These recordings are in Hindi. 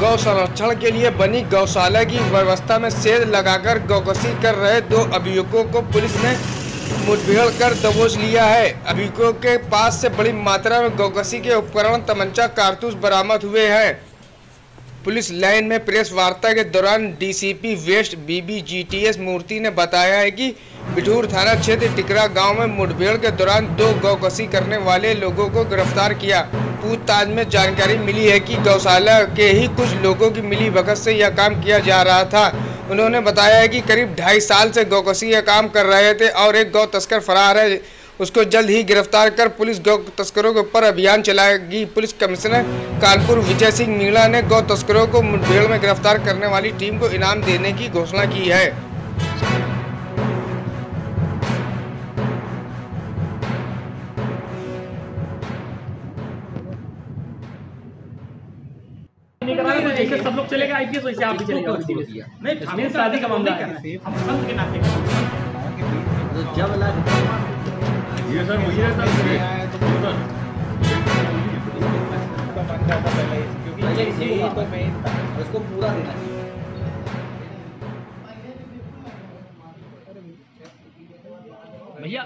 गौ संरक्षण के लिए बनी गौशाला की व्यवस्था में सेंध लगाकर गौकशी कर रहे 2 अभियुक्तों को पुलिस ने मुठभेड़ कर दबोच लिया है। अभियुक्तों के पास से बड़ी मात्रा में गौकशी के उपकरण, तमंचा, कारतूस बरामद हुए हैं। पुलिस लाइन में प्रेस वार्ता के दौरान डीसीपी वेस्ट BBGTS मूर्ति ने बताया है कि बिठूर थाना क्षेत्र टिकरा गांव में मुठभेड़ के दौरान 2 गौकशी करने वाले लोगों को गिरफ्तार किया। पूछताछ में जानकारी मिली है कि गौशाला के ही कुछ लोगों की मिलीभगत से यह काम किया जा रहा था। उन्होंने बताया है कि करीब 2.5 साल से गौकशी का काम कर रहे थे और एक गौ तस्कर फरार है, उसको जल्द ही गिरफ्तार कर पुलिस गौ तस्करों के ऊपर अभियान चलाएगी। पुलिस कमिश्नर कानपुर विजय सिंह मीणा ने गौ तस्करों को मुठभेड़ में गिरफ्तार करने वाली टीम को इनाम देने की घोषणा की है। जैसे सब लोग चलेगा IPS वैसे आप भी चलेगा। नहीं, हमें शादी का मामला है, हम संत के नाते ये सर वही है सर, उसको पूरा देना चाहिए। भैया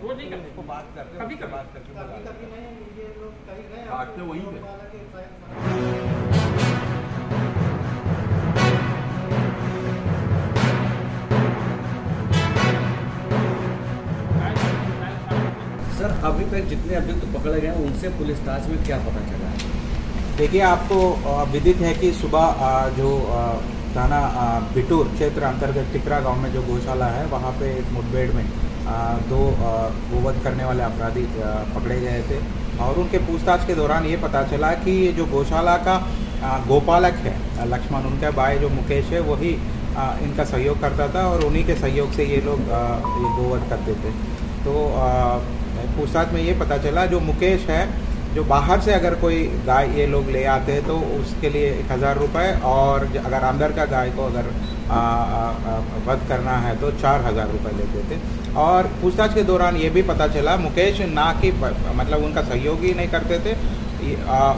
वो नहीं करते, उसको बात करते कभी बात करके कभी नहीं, ये लोग कहीं गए काटते वहीं पे। सर अभी तक जितने अभियुक्त पकड़े गए उनसे पूछताछ में क्या पता चला है? देखिए, आपको विदित है कि सुबह जो थाना बिठूर क्षेत्र अंतर्गत टिकरा गांव में जो गौशाला है वहां पे एक मुठभेड़ में 2 गोवध करने वाले अपराधी पकड़े गए थे और उनके पूछताछ के दौरान ये पता चला कि ये जो गौशाला का गोपालक है लक्ष्मण, उनका भाई जो मुकेश है वही इनका सहयोग करता था और उन्हीं के सहयोग से ये लोग ये गोवध करते थे। तो पूछताछ में ये पता चला जो मुकेश है, जो बाहर से अगर कोई गाय ये लोग ले आते हैं तो उसके लिए 1000 रुपये और अगर अंदर का गाय को अगर वध करना है तो 4000 रुपये लेते थे। और पूछताछ के दौरान ये भी पता चला मुकेश ना कि मतलब उनका सहयोग ही नहीं करते थे,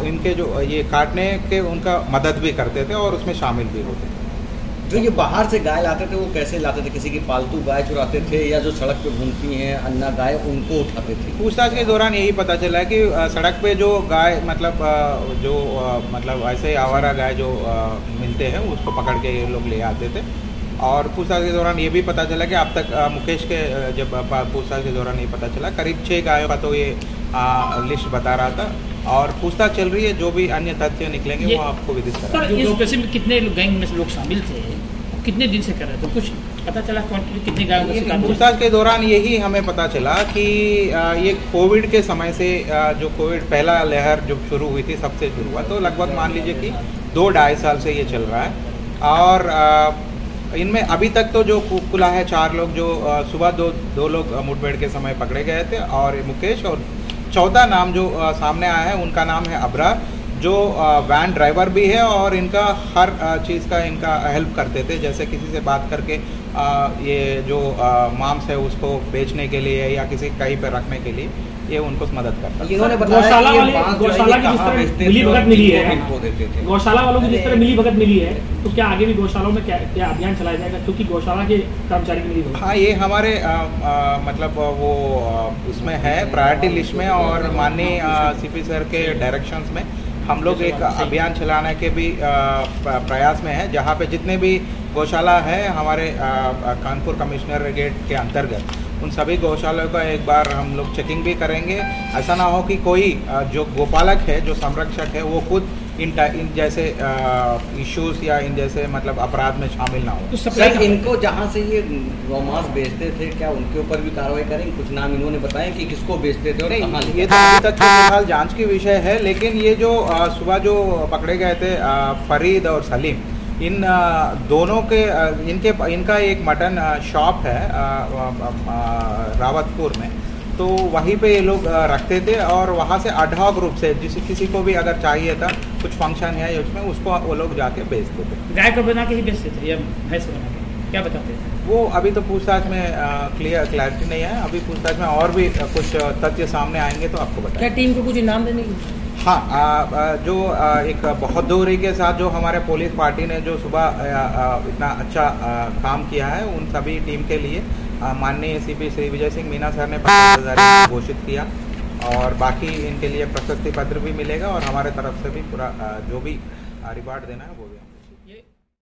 इनके जो ये काटने के उनका मदद भी करते थे और उसमें शामिल भी होते थे। जो ये बाहर से गाय लाते थे वो कैसे लाते थे? किसी की पालतू गाय चुराते थे या जो सड़क पे घूमती हैं अन्ना गाय उनको उठाते थे? पूछताछ के दौरान यही पता चला कि सड़क पे जो गाय मतलब ऐसे आवारा गाय जो मिलते हैं उसको पकड़ के ये लोग ले आते थे। और पूछताछ के दौरान ये भी पता चला कि अब तक मुकेश के जब पूछताछ के दौरान ये पता चला करीब 6 गायों का तो ये लिस्ट बता रहा था और पूछताछ चल रही है। जो भी अन्य तथ्य निकलेंगे वो आपको विदित करेंगे। में कितने गैंग में लोग शामिल थे, कितने दिन से कर रहे थे, कुछ पता चला कितने गायों? पूछताछ के दौरान यही हमें पता चला कि ये कोविड के समय से जो कोविड पहला लहर जो शुरू हुई थी सबसे शुरू हुआ, तो लगभग मान लीजिए कि 2-2.5 साल से ये चल रहा है। और इनमें अभी तक तो जो कुला है 4 लोग जो सुबह दो लोग मुठभेड़ के समय पकड़े गए थे और मुकेश, और 14 नाम जो सामने आया है उनका नाम है अबरार, जो वैन ड्राइवर भी है और इनका हर चीज़ का इनका हेल्प करते थे। जैसे किसी से बात करके ये जो मांस है उसको बेचने के लिए या किसी कहीं पर रखने के लिए ये उनको मदद करता है। इन्होंने बताया गौशाला की जिस तरह मिली भगत मिली है, गौशाला वालों की जिस तरह मिली भगत मिली है, तो क्या आगे भी गौशालाओं में क्या अभियान चलाया जाएगा? क्योंकि गौशाला के कर्मचारी की मिली भगत। हाँ, ये हमारे मतलब वो इसमें है प्रायोरिटी लिस्ट में और माननीय CP सर के डायरेक्शंस में हम लोग एक अभियान चलाने के भी प्रयास में है, जहाँ पे जितने भी गौशाला है हमारे कानपुर कमिश्नरेट के अंतर्गत उन सभी गौशालाओं का एक बार हम लोग चेकिंग भी करेंगे। ऐसा ना हो कि कोई जो गोपालक है, जो संरक्षक है, वो खुद इन जैसे इश्यूज या इन जैसे मतलब अपराध में शामिल ना हो। तो सर इनको जहाँ से ये गौमांस बेचते थे क्या उनके ऊपर भी कार्रवाई करेंगे? कुछ नाम इन्होंने बताया कि किसको बेचते थे और कहाँ? ये तो अभी तक फिलहाल जांच की विषय है, लेकिन ये जो सुबह जो पकड़े गए थे फरीद और सलीम, इन दोनों के इनका एक मटन शॉप है रावतपुर में, तो वहीं पे ये लोग रखते थे और वहाँ से अडहॉक रूप से किसी को भी अगर चाहिए था कुछ फंक्शन है उसमें उसको वो लोग जाके बेचते थे। गाय को बना के ही बेचते थे या भैंस बना के, क्या बताते थे? वो अभी तो पूछताछ में क्लैरिटी नहीं है। अभी पूछताछ में और भी कुछ तथ्य सामने आएंगे तो आपको बताएं। क्या टीम को कुछ इनाम देने की? हाँ, जो एक बहादुरी के साथ जो हमारे पुलिस पार्टी ने जो सुबह इतना अच्छा काम किया है उन सभी टीम के लिए माननीय एसीपी श्री विजय सिंह मीना सर ने 50,000 घोषित किया और बाकी इनके लिए प्रशस्ति पत्र भी मिलेगा और हमारे तरफ से भी पूरा जो भी रिवार्ड देना है वो भी।